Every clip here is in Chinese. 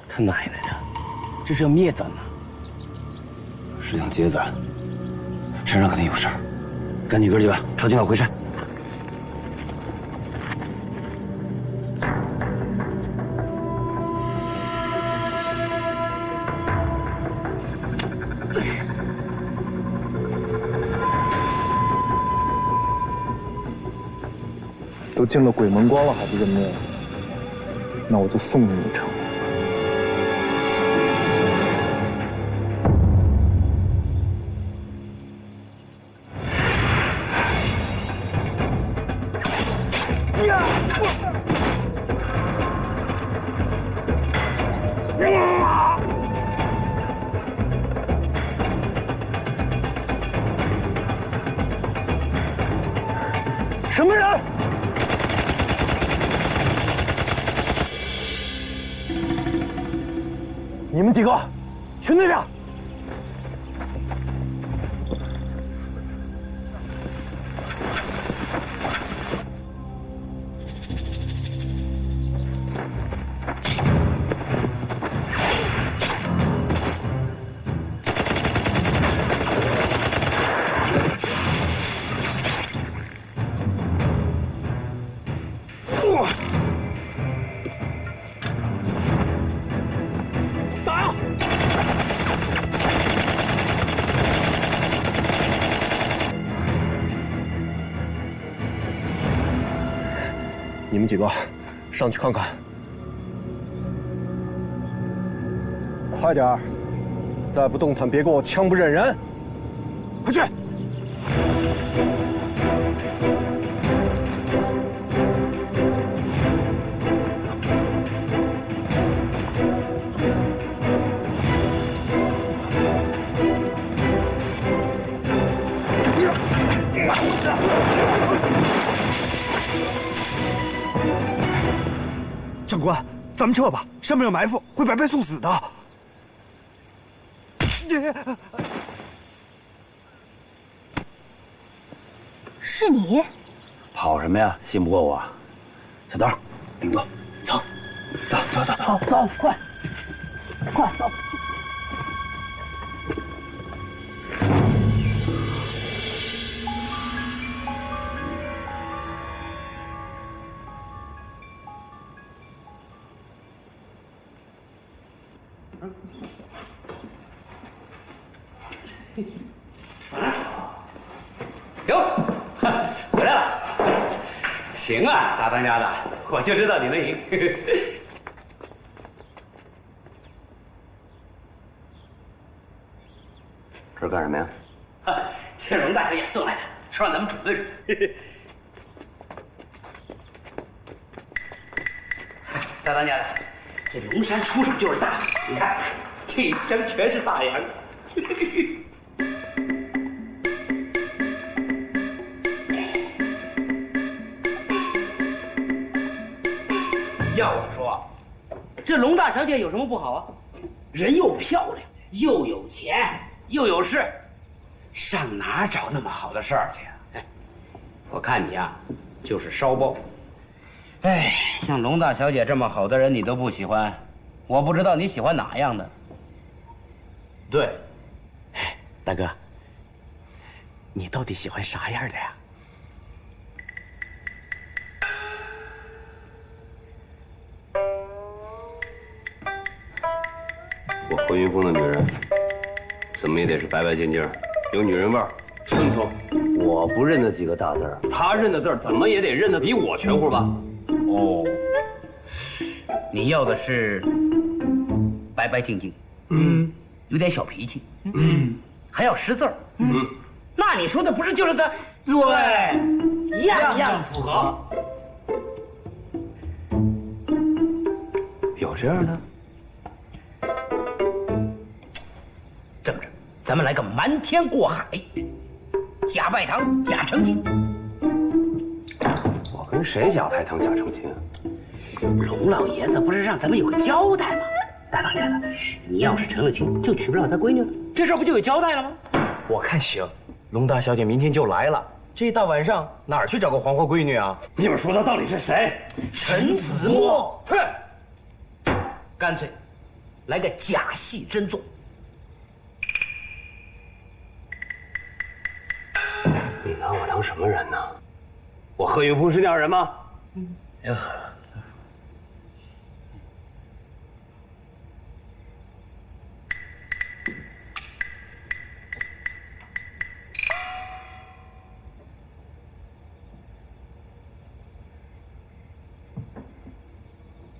他奶奶的，这是要灭咱呐！是想劫咱，山上肯定有事儿，赶紧哥几个抄近道回山。都进了鬼门关了还不认命，那我就送你一程。什么人？你们几个去那边。你们几个上去看看，快点儿！再不动弹，别给我枪不认人！快去！长官，咱们撤吧，上面有埋伏，会白白送死的。是你？跑什么呀？信不过我？小刀，顶多走，走，快走！哟，回来了。行啊，大当家的，我就知道你能赢。这是干什么呀？这是龙大小姐送来的，说让咱们准备准备。大当家的，这龙山出手就是大，你看这一箱全是大洋。要我说，这龙大小姐有什么不好啊？人又漂亮，又有钱，又有势，上哪儿找那么好的事儿去啊？哎，我看你呀，就是烧包。哎，像龙大小姐这么好的人，你都不喜欢，我不知道你喜欢哪样的。对，哎，大哥，你到底喜欢啥样的呀？我何云峰的女人，怎么也得是白白净净，有女人味儿，顺从。我不认得几个大字儿，他认的字儿怎么也得认得比我全乎吧？哦，你要的是白白净净，有点小脾气，还要识字儿，那你说的不是就是他？对，样样符合。有这样的？这么着，咱们来个瞒天过海，假拜堂，假成亲。我跟谁假拜堂假成亲？龙老爷子不是让咱们有个交代吗？大当家的，你要是成了亲，就娶不了他闺女了，这事儿不就有交代了吗？我看行，龙大小姐明天就来了，这一大晚上哪儿去找个黄花闺女啊？你们说他到底是谁？陈子墨，哼，干脆来个假戏真做。你拿我当什么人呢？我贺云峰是那样人吗？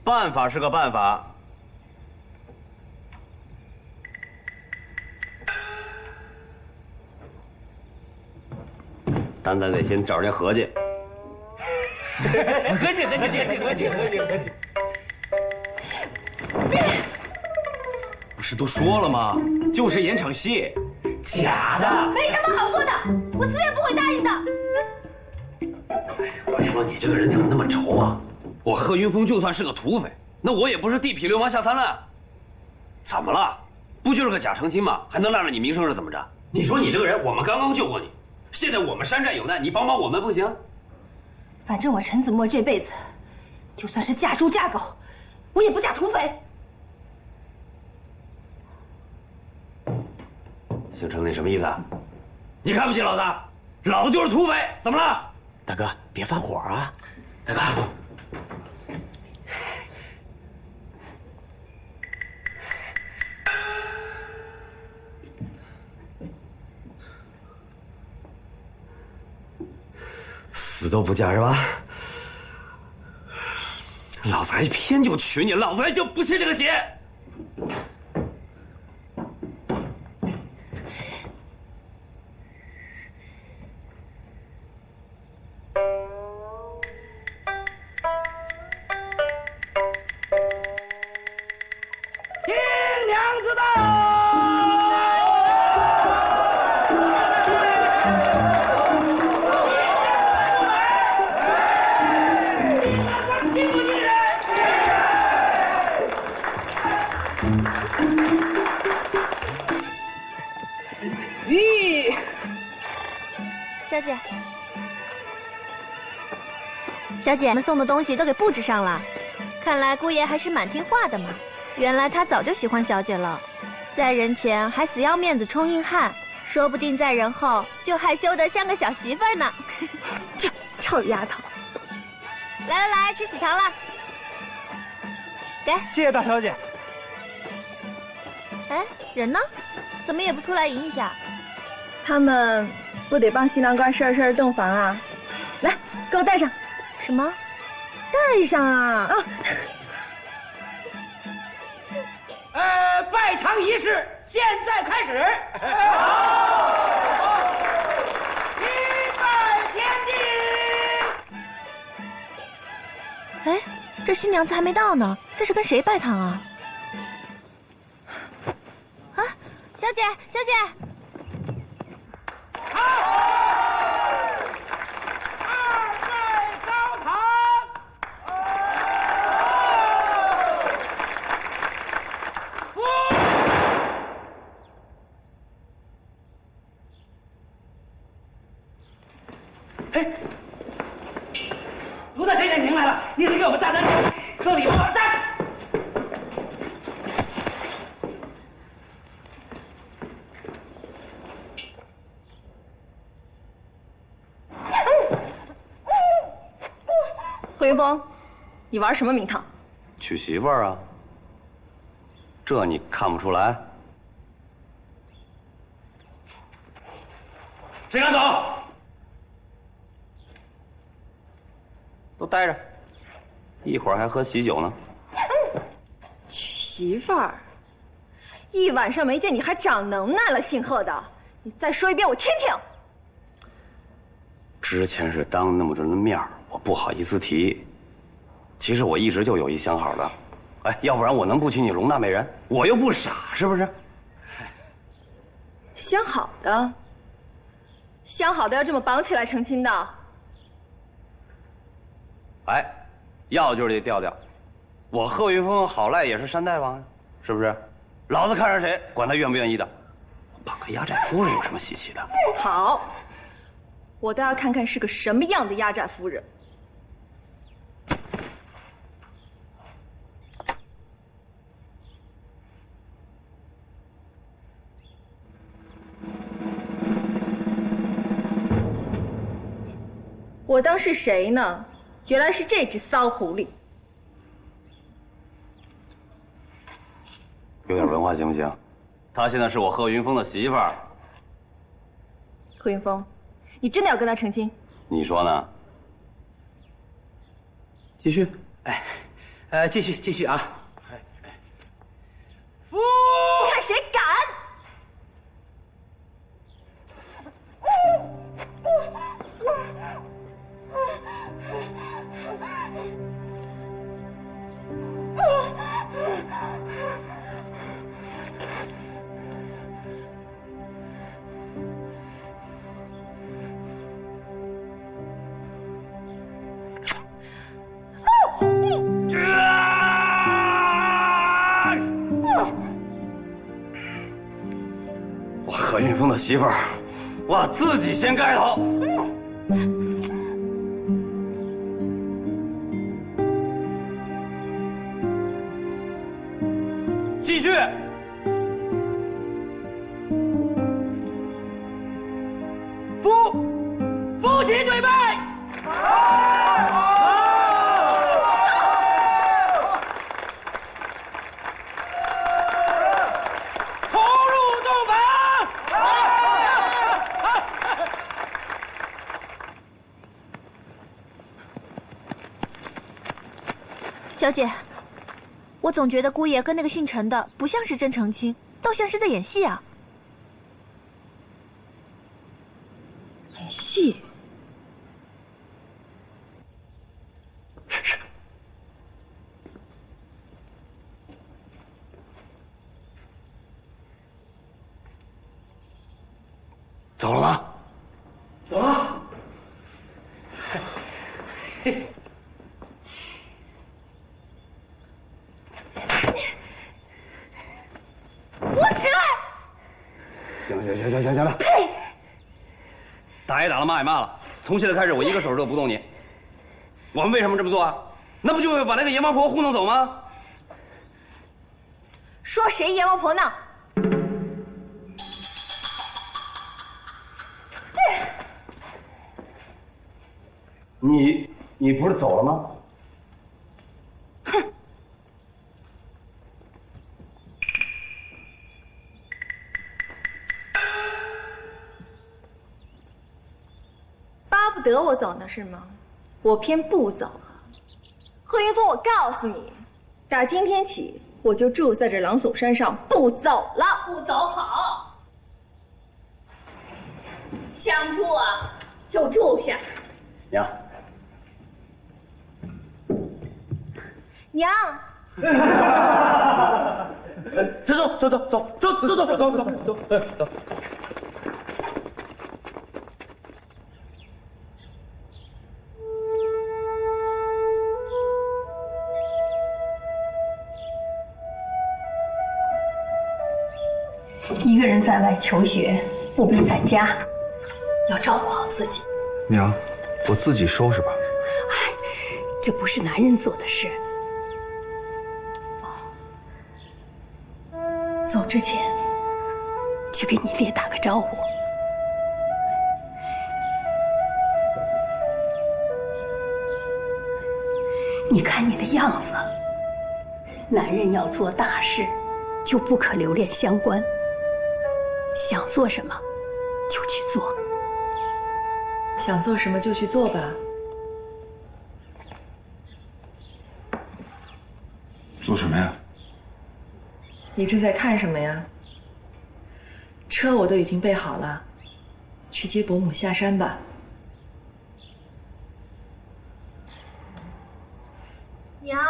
办法是个办法，但咱得先找人合计。合计。不是都说了吗？就是演场戏，假的。没什么好说的，我死也不会答应的。我说你这个人怎么那么轴啊？我贺云峰就算是个土匪，那我也不是地痞流氓下三滥。怎么了？不就是个假成亲吗？还能赖了你名声是怎么着？你说你这个人，我们刚刚救过你，现在我们山寨有难，你帮帮我们不行？反正我陈子墨这辈子，就算是嫁猪嫁狗，我也不嫁土匪。姓程，你什么意思啊？你看不起老子？老子就是土匪，怎么了？大哥，别发火啊！大哥，死都不嫁是吧？老子还偏就娶你，老子还就不信这个邪！新娘子到！敬不敬人？小姐，小姐，我们送的东西都给布置上了，看来姑爷还是蛮听话的嘛。原来他早就喜欢小姐了，在人前还死要面子充硬汉，说不定在人后就害羞得像个小媳妇儿呢。这臭丫头！来，吃喜糖了，给。谢谢大小姐。哎，人呢？怎么也不出来迎一下？他们不得帮新郎官收洞房啊！来，给我戴上。什么？戴上啊！拜堂仪式现在开始。一拜天地。哎，这新娘子还没到呢，这是跟谁拜堂啊？啊，小姐，小姐！好，二拜高堂。哎，卢大小姐您来了，您是给我们大单送礼物吗？站！贺云峰，你玩什么名堂？娶媳妇儿啊？这你看不出来？谁敢走？都待着，一会儿还喝喜酒呢。娶媳妇儿，一晚上没见你还长能耐了，姓贺的，你再说一遍我听听。之前是当那么多人的面儿，我不好意思提。其实我一直就有一相好的，哎，要不然我能不娶你龙大美人？我又不傻，是不是？相好的，相好的要这么绑起来成亲的？哎，要就是这调调。我贺云峰好赖也是山大王呀，是不是？老子看上谁，管他愿不愿意的。我绑个压寨夫人有什么稀奇的？好，我倒要看看是个什么样的压寨夫人。我当是谁呢？原来是这只骚狐狸。有点文化行不行？她现在是我贺云峰的媳妇儿。贺云峰，你真的要跟他成亲？你说呢？继续，继续啊！夫，看谁敢！我贺云峰的媳妇儿，我自己先盖头。继续。夫妻对拜。同入洞房。小姐，我总觉得姑爷跟那个姓陈的不像是真成亲，倒像是在演戏啊。演戏？走了吗？走了。我起来！行了。呸！打也打了，骂也骂了，从现在开始我一个手都不动你。我们为什么这么做啊？那不就是把那个阎王婆糊弄走吗？说谁阎王婆呢？你不是走了吗？哼！巴不得我走呢是吗？我偏不走了。贺云峰，我告诉你，打今天起我就住在这狼耸山上，不走了。不走好，想住啊就住下。娘。娘，走。一个人在外求学，不比在家，要照顾好自己。娘，我自己收拾吧。这不是男人做的事。走之前，去给你爹打个招呼。你看你的样子，男人要做大事，就不可留恋乡关。想做什么，就去做。想做什么就去做吧。做什么呀？你正在看什么呀？车我都已经备好了，去接伯母下山吧。娘，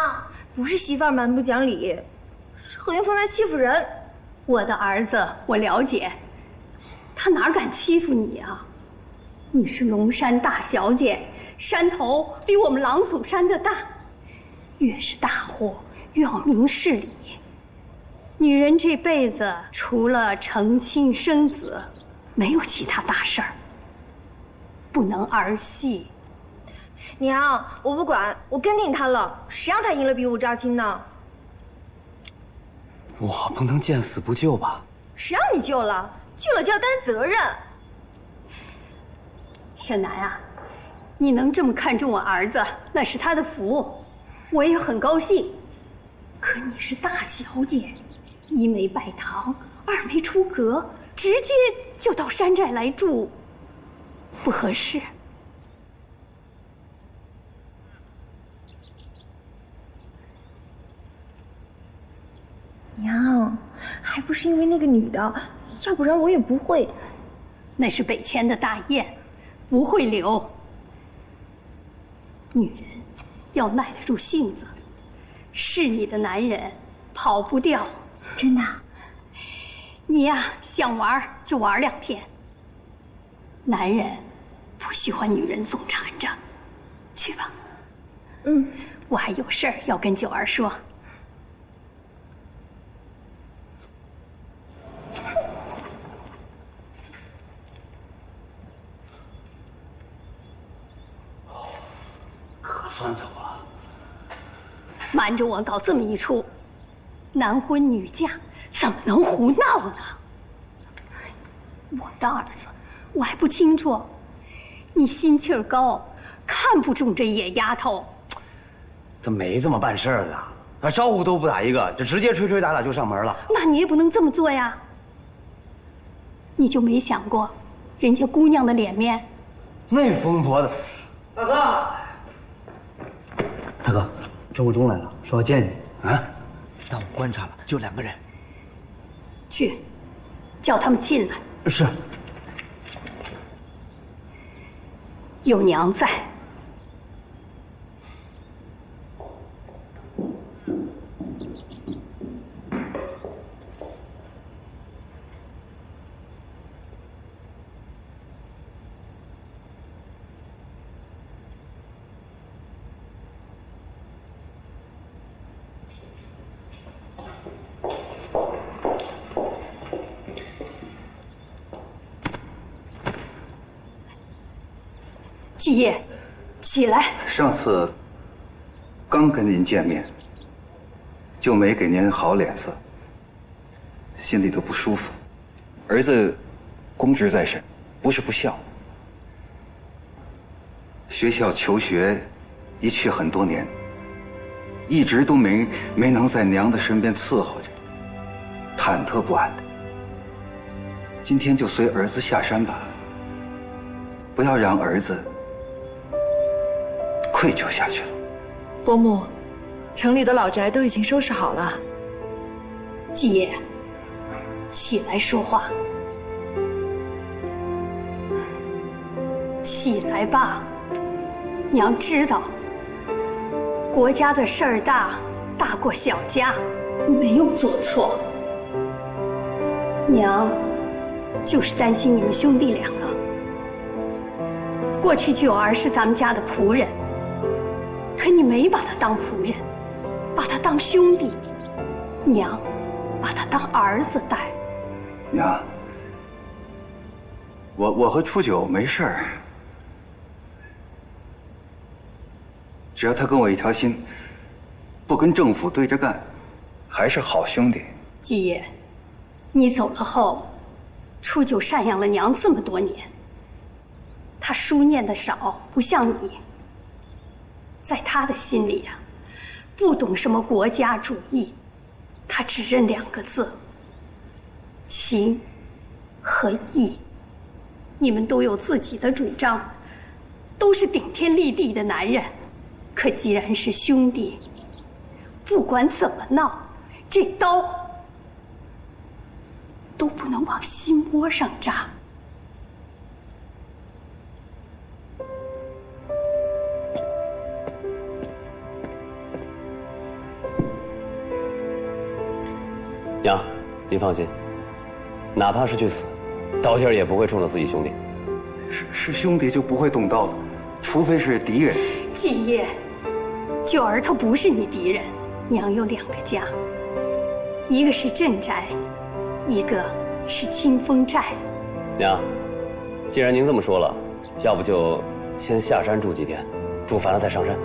不是媳妇儿蛮不讲理，是贺云峰来欺负人。我的儿子，我了解，他哪敢欺负你啊？你是龙山大小姐，山头比我们狼耸山的大，越是大户越要明事理。女人这辈子除了成亲生子，没有其他大事儿，不能儿戏。娘，我不管，我跟定他了，谁让他赢了比武招亲呢？我不能见死不救吧？谁让你救了？救了就要担责任。沈南啊，你能这么看重我儿子，那是他的福，我也很高兴。可你是大小姐，一没拜堂，二没出阁，直接就到山寨来住，不合适。娘，还不是因为那个女的，要不然我也不会。那是北迁的大雁，不会留。女人要耐得住性子，是你的男人跑不掉。真的？你呀，想玩就玩2天。男人不喜欢女人总缠着。去吧。我还有事儿要跟九儿说。可算走了。瞒着我搞这么一出，男婚女嫁怎么能胡闹呢？我的儿子，我还不清楚，你心气儿高，看不中这野丫头。他没这么办事儿的，他招呼都不打一个，就直接吹吹打打就上门了。那你也不能这么做呀！你就没想过，人家姑娘的脸面？那疯婆子，大哥，大哥，周国忠来了，说要见你啊。但我观察了，就2个人。去，叫他们进来。是。有娘在。继业，起来。上次刚跟您见面，就没给您好脸色，心里都不舒服。儿子公职在身，不是不孝。学校求学一去很多年，一直都没能在娘的身边伺候着，忐忑不安的。今天就随儿子下山吧，不要让儿子愧疚下去了。伯母，城里的老宅都已经收拾好了。继业，起来说话。起来吧，娘知道，国家的事儿大过小家，你没有做错。娘就是担心你们兄弟2个。过去九儿是咱们家的仆人，可你没把她当仆人，把她当兄弟，娘把她当儿子待。娘，我和初九没事儿，只要他跟我一条心，不跟政府对着干，还是好兄弟。继业，你走了后，初九赡养了娘这么多年，他书念的少，不像你。在他的心里呀，不懂什么国家主义，他只认2个字：情和义。你们都有自己的主张，都是顶天立地的男人，可既然是兄弟，不管怎么闹，这刀都不能往心窝上扎。娘，您放心，哪怕是去死，刀尖也不会冲着自己兄弟。是兄弟就不会动刀子，除非是敌人。继业，九儿他不是你敌人。娘有2个家，一个是镇宅，一个是清风寨。娘，既然您这么说了，要不就先下山住几天，住烦了再上山。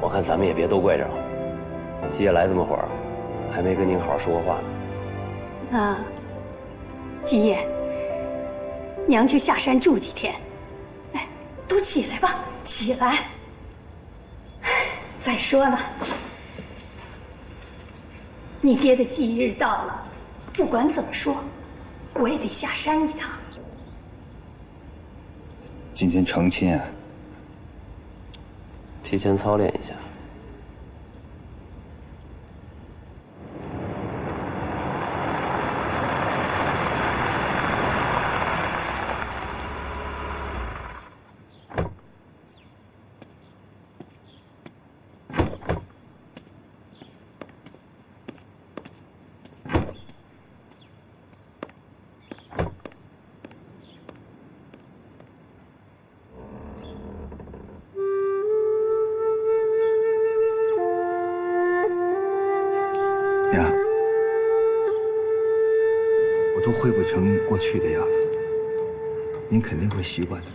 我看咱们也别都怪着了，继业来这么会儿，还没跟您好好说过话呢。那，继业，娘去下山住几天。哎，都起来吧，起来。再说了，你爹的忌日到了，不管怎么说，我也得下山一趟。今天成亲啊？提前操练一下。娘，我都恢复成过去的样子了，您肯定会习惯的。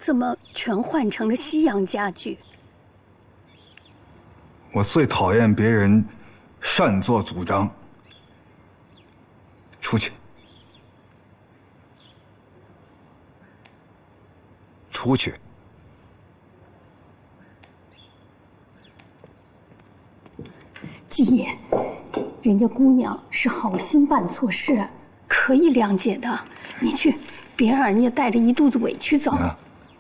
怎么全换成了西洋家具？我最讨厌别人擅作主张。出去。出去。季爷，人家姑娘是好心办错事，可以谅解的。你去，别让人家带着一肚子委屈走。啊，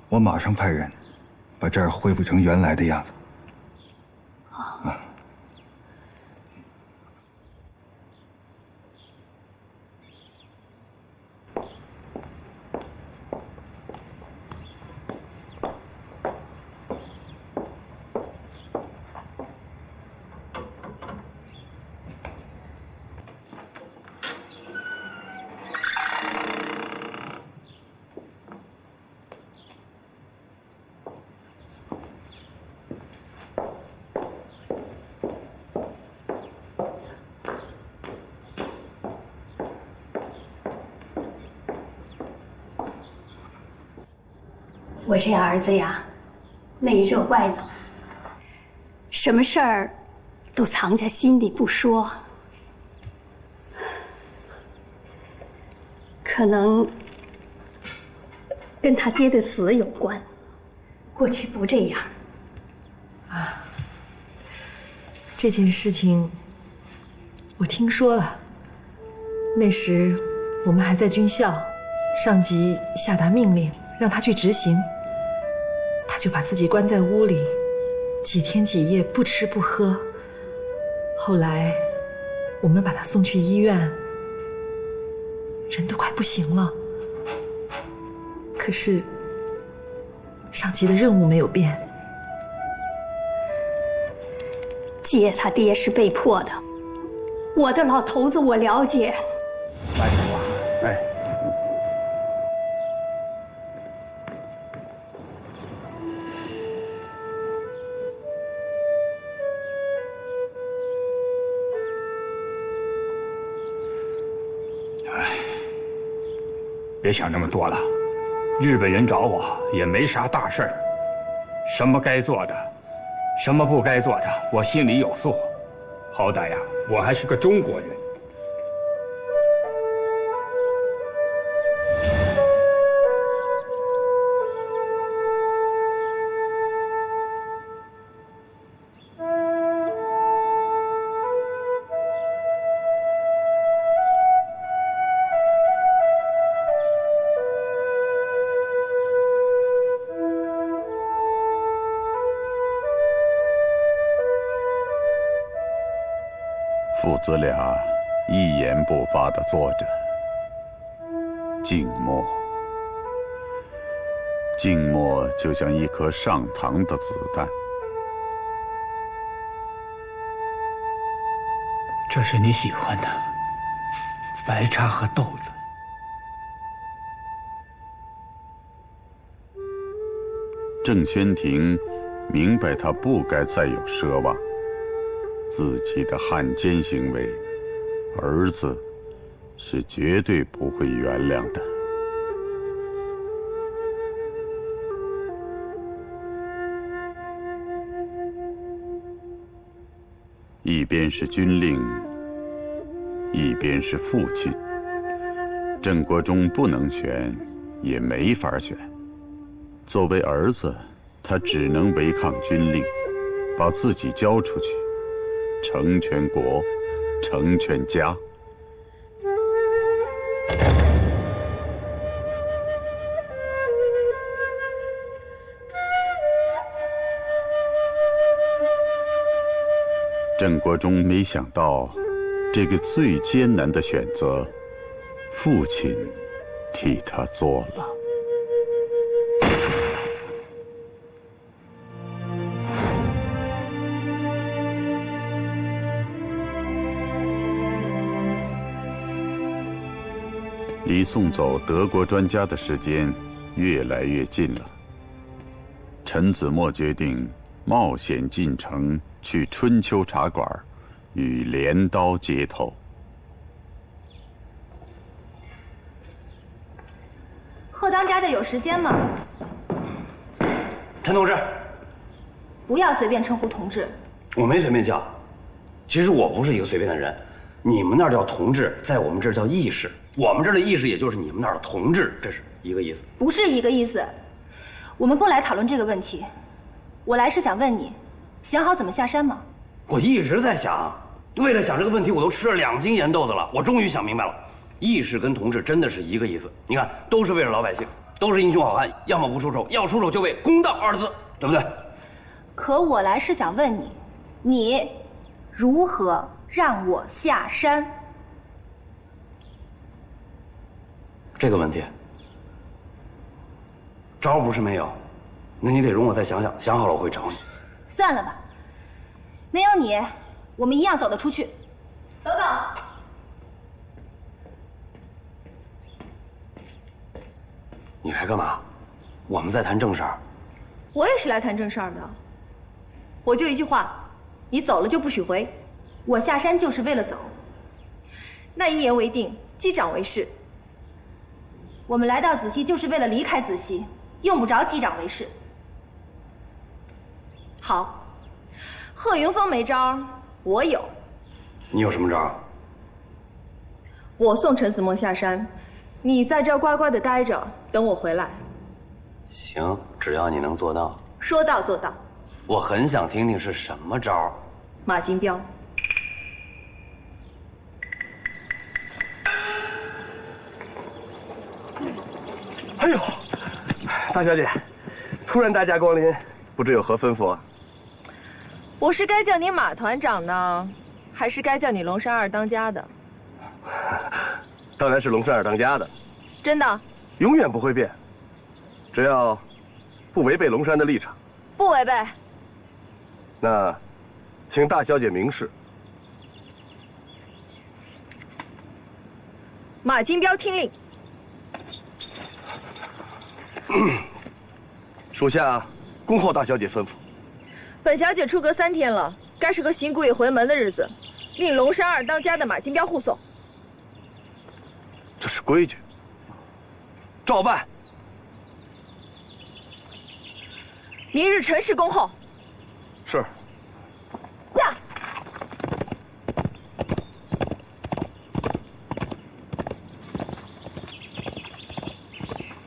我马上派人把这儿恢复成原来的样子。啊。我这儿子呀，内热外冷，什么事儿都藏在心里不说。可能跟他爹的死有关，过去不这样。啊，这件事情我听说了。那时我们还在军校，上级下达命令让他去执行，他就把自己关在屋里，几天几夜不吃不喝。后来我们把他送去医院，人都快不行了。可是上级的任务没有变。姐他爹是被迫的，我的老头子我了解。班主啊，哎，别想那么多了，日本人找我也没啥大事儿，什么该做的，什么不该做的，我心里有数。好歹呀，我还是个中国人。父子俩一言不发地坐着，静默。静默就像一颗上膛的子弹。这是你喜欢的白茶和豆子。郑轩庭明白他不该再有奢望，自己的汉奸行为，儿子是绝对不会原谅的。一边是军令，一边是父亲。郑国忠不能选，也没法选。作为儿子，他只能违抗军令，把自己交出去，成全国，成全家。郑国忠没想到，这个最艰难的选择，父亲替他做了。离送走德国专家的时间越来越近了。陈子墨决定冒险进城，去春秋茶馆与镰刀接头。贺当家的有时间吗？陈同志，不要随便称呼同志。我没随便叫。其实我不是一个随便的人。你们那儿叫同志，在我们这儿叫义士。我们这儿的义士，也就是你们那儿的同志，这是一个意思。不是一个意思。我们不来讨论这个问题。我来是想问你，想好怎么下山吗？我一直在想，为了想这个问题，我都吃了2斤盐豆子了。我终于想明白了，义士跟同志真的是一个意思。你看，都是为了老百姓，都是英雄好汉，要么不出手，要出手就为公道2字，对不对？可我来是想问你，你如何让我下山？这个问题，招不是没有，那你得容我再想想，想好了我会找你。算了吧，没有你，我们一样走得出去。等等，你来干嘛？我们在谈正事儿。我也是来谈正事儿的。我就一句话，你走了就不许回。我下山就是为了走。那一言为定，击掌为誓。我们来到子西就是为了离开子西，用不着击掌为誓。好，贺云峰没招，我有。你有什么招？我送陈子墨下山，你在这儿乖乖的待着，等我回来。行，只要你能做到。说到做到。我很想听听是什么招。马金彪。哎呦，大小姐，突然大驾光临，不知有何吩咐啊？我是该叫你马团长呢，还是该叫你龙山二当家的？当然是龙山二当家的。真的？永远不会变，只要不违背龙山的立场。不违背。那，请大小姐明示。马金彪听令。属下恭候大小姐吩咐。本小姐出阁3天了，该是和邢姑爷回门的日子，令龙山二当家的马金彪护送。这是规矩，照办。明日辰时恭候。是。下。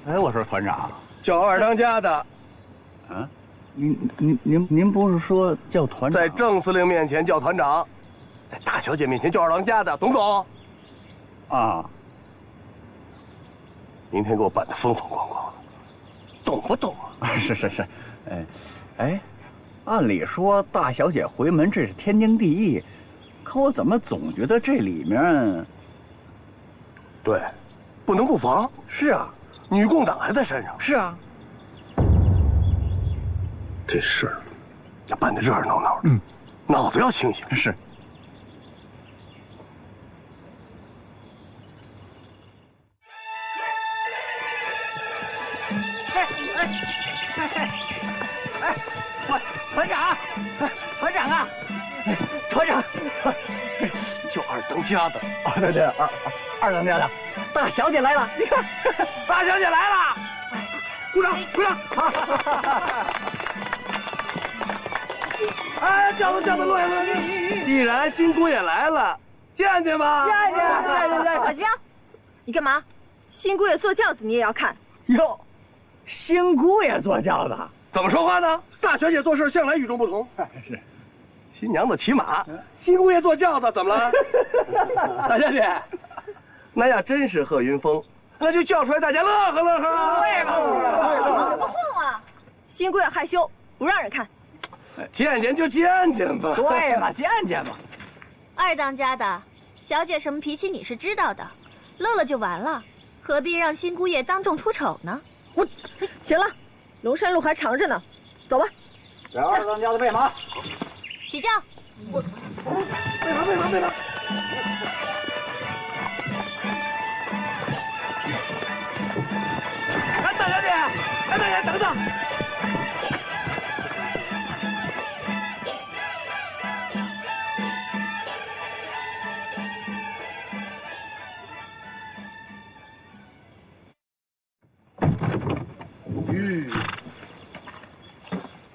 哎，我说团长，叫二当家的。啊，您不是说叫团长？在郑司令面前叫团长，在大小姐面前叫二当家的，懂不懂？啊。明天给我办得风风光光的，懂不懂啊？是，哎，按理说大小姐回门这是天经地义，可我怎么总觉得这里面……对，不能不防。是啊。女共党还在山上。是啊，这事儿要办得热热闹闹的，脑子要清醒。是。团长，团长啊，团长，就二当家的啊，对，二当家的，大小姐来了，你看，大小姐来了，鼓掌鼓掌！哎，叫的落下来！既然新姑爷来了，见见吧，见。马吉彪，你干嘛？新姑爷坐轿子你也要看？哟，新姑爷坐轿子，怎么说话呢？大小姐做事向来与众不同。是，新娘子骑马，新姑爷坐轿子，怎么了？大小姐，那要真是贺云峰，那就叫出来，大家乐呵乐呵。对吧？起什么哄啊？新姑爷害羞，不让人看。见见就见见吧。对吧？见见吧。二当家的，小姐什么脾气你是知道的，乐了就完了，何必让新姑爷当众出丑呢？行了，龙山路还长着呢，走吧。给二当家的备马。起轿。备马。哎，大小姐，哎，大小姐，等等。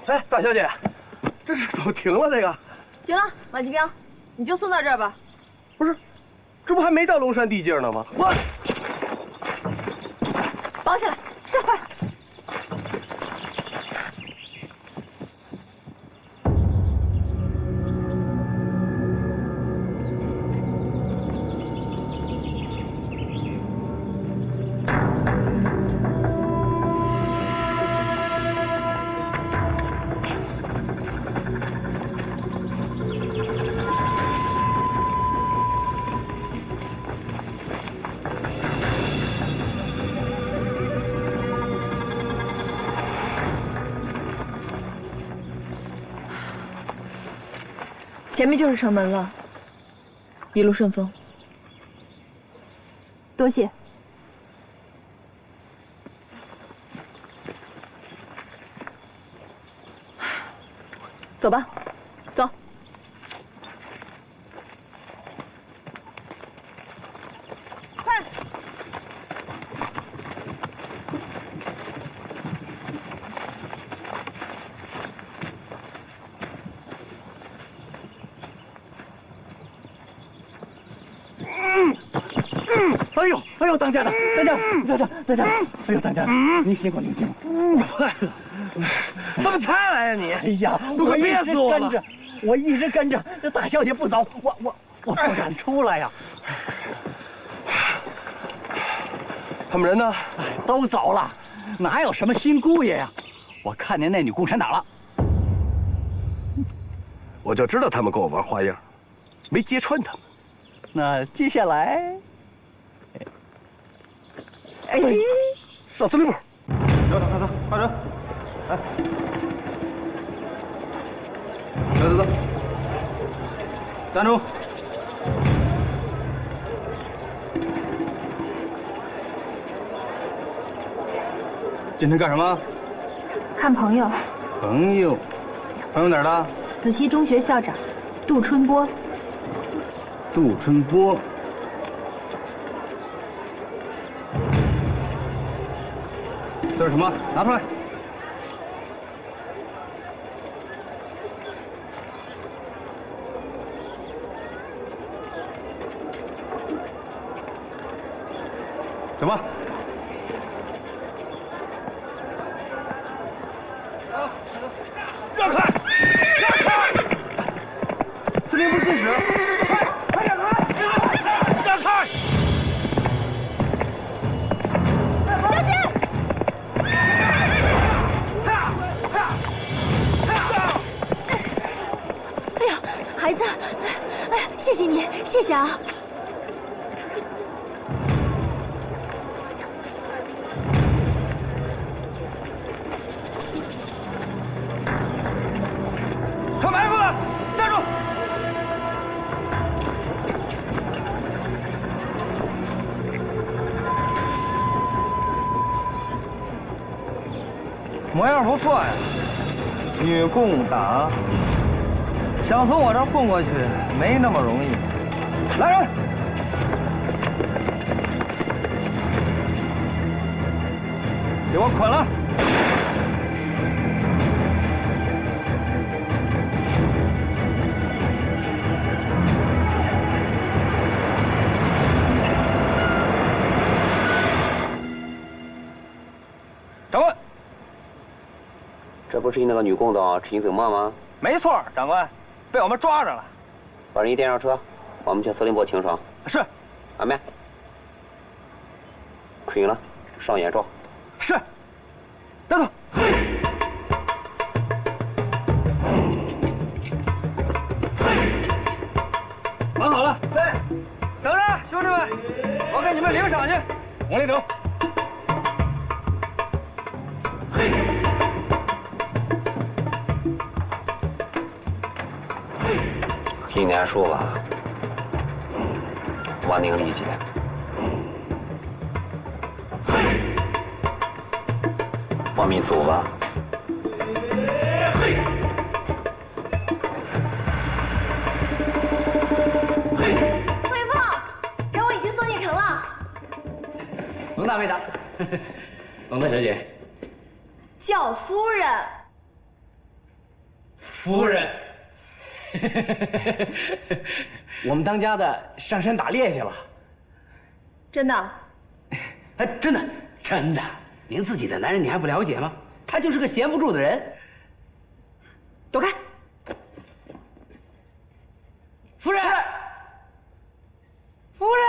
哎，大小姐，这是怎么停了？这个行了，马吉彪，你就送到这儿吧。不是，这不还没到龙山地界呢吗？我绑起来，上快！前面就是城门了，一路顺风。多谢。走吧，走。快！哎呦，当家的，当家，哎呦，当家的，您辛苦，您辛苦。快了，怎么才来呀你？哎呀，都快憋死我了！我一直跟着，这大小姐不走，我不敢出来呀。他们人呢？都走了，哪有什么新姑爷呀？我看见那女共产党了，我就知道他们跟我玩花样，没揭穿他们。那接下来，哎，少司令部，走，快点，来，走，站住！今天干什么？看朋友。朋友哪儿的？子熙中学校长，杜春波。杜春波。这是什么？拿出来。走吧。让开！让开！司令部信使，快点来！让开！小心！哎呀，孩子，哎呀，谢谢你，谢谢啊！看埋伏的，站住！模样不错呀。女共党，想从我这儿混过去没那么容易。来人，给我捆了！长官，这不是你那个女共党陈子墨吗？没错，长官，被我们抓着了。把人一垫上车，我们去司令部清爽。是。安排。捆了，上眼罩。是。带走。绑好了。对。等着，兄弟们，我给你们领赏去。往里走。很难受吧？我能理解。我们走吧。慧凤，人我已经送进城了。龙大妹大，龙大小姐，叫夫人。夫人。我们当家的上山打猎去了。真的？哎，真的，真的。您自己的男人你还不了解吗？他就是个闲不住的人。躲开！夫人，夫人。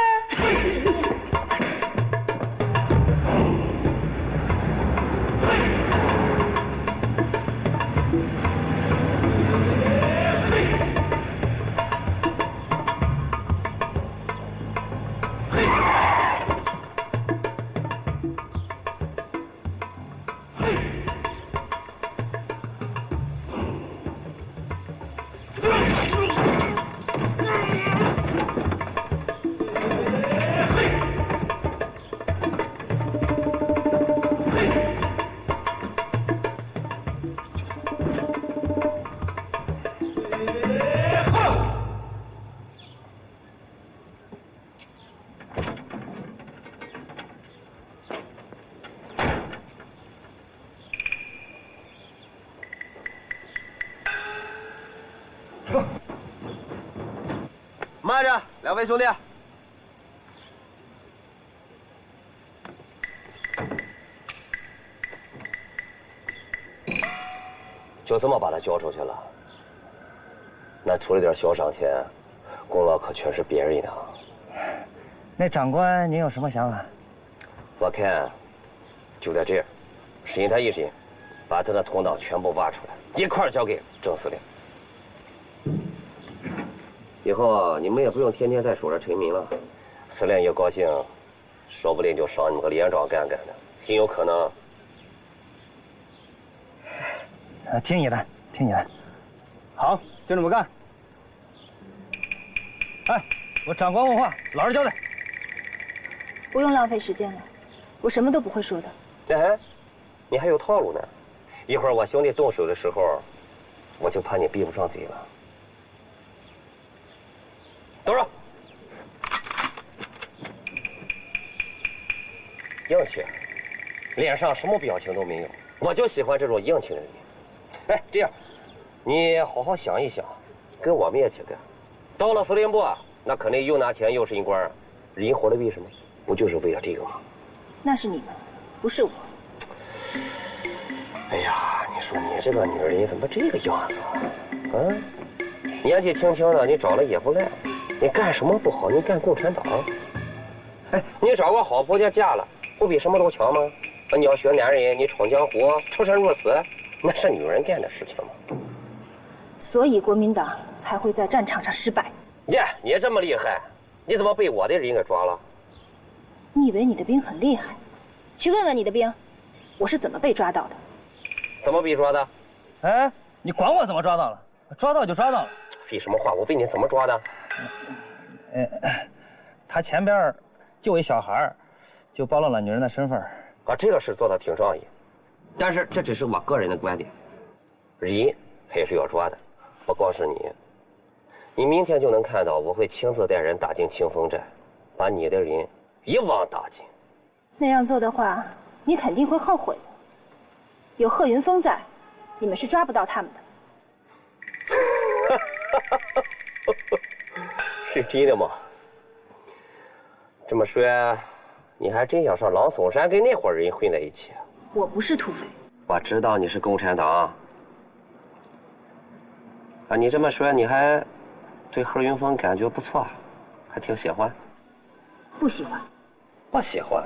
慢着，两位兄弟。就这么把他交出去了，那出了点小赏钱，功劳可全是别人的。那长官，您有什么想法？我看，就在这儿，审他一审，把他的同党全部挖出来，一块儿交给郑司令。以后你们也不用天天在守着臣民了，司令一高兴，说不定就赏你们个连长干干的，很有可能。听你的，听你的。好，就这么干。哎，我长官问话，老实交代。不用浪费时间了，我什么都不会说的。哎，你还有套路呢。一会儿我兄弟动手的时候，我就怕你闭不上嘴了。等着。硬气，脸上什么表情都没有，我就喜欢这种硬气的人。哎，这样，你好好想一想，跟我们一起干。到了司令部，那肯定又拿钱又升官，人活着为什么？不就是为了这个吗？那是你们，不是我。哎呀，你说你这个女人怎么这个样子啊？年纪轻轻的，你长得也不赖，你干什么不好？你干共产党？哎，你找个好婆家嫁了，不比什么都强吗？你要学男人，你闯江湖、出生入死，那是女人干的事情吗？所以国民党才会在战场上失败。耶，你这么厉害，你怎么被我的人给抓了？你以为你的兵很厉害？去问问你的兵，我是怎么被抓到的。怎么被抓的？哎，你管我怎么抓到了？抓到就抓到了。废什么话？我问你怎么抓的？他前边救一小孩，就暴露了女人的身份。啊，这个事做得挺仗义。但是这只是我个人的观点，人还是要着的，不光是你。你明天就能看到，我会亲自带人打进清风寨，把你的人一网打尽。那样做的话，你肯定会后悔的。有贺云峰在，你们是抓不到他们的。是真的吗？这么说，你还真想说郎嵩山跟那伙人混在一起？我不是土匪。我知道你是共产党。啊，你这么说，你还对贺云峰感觉不错，还挺喜欢？不喜欢。不喜欢。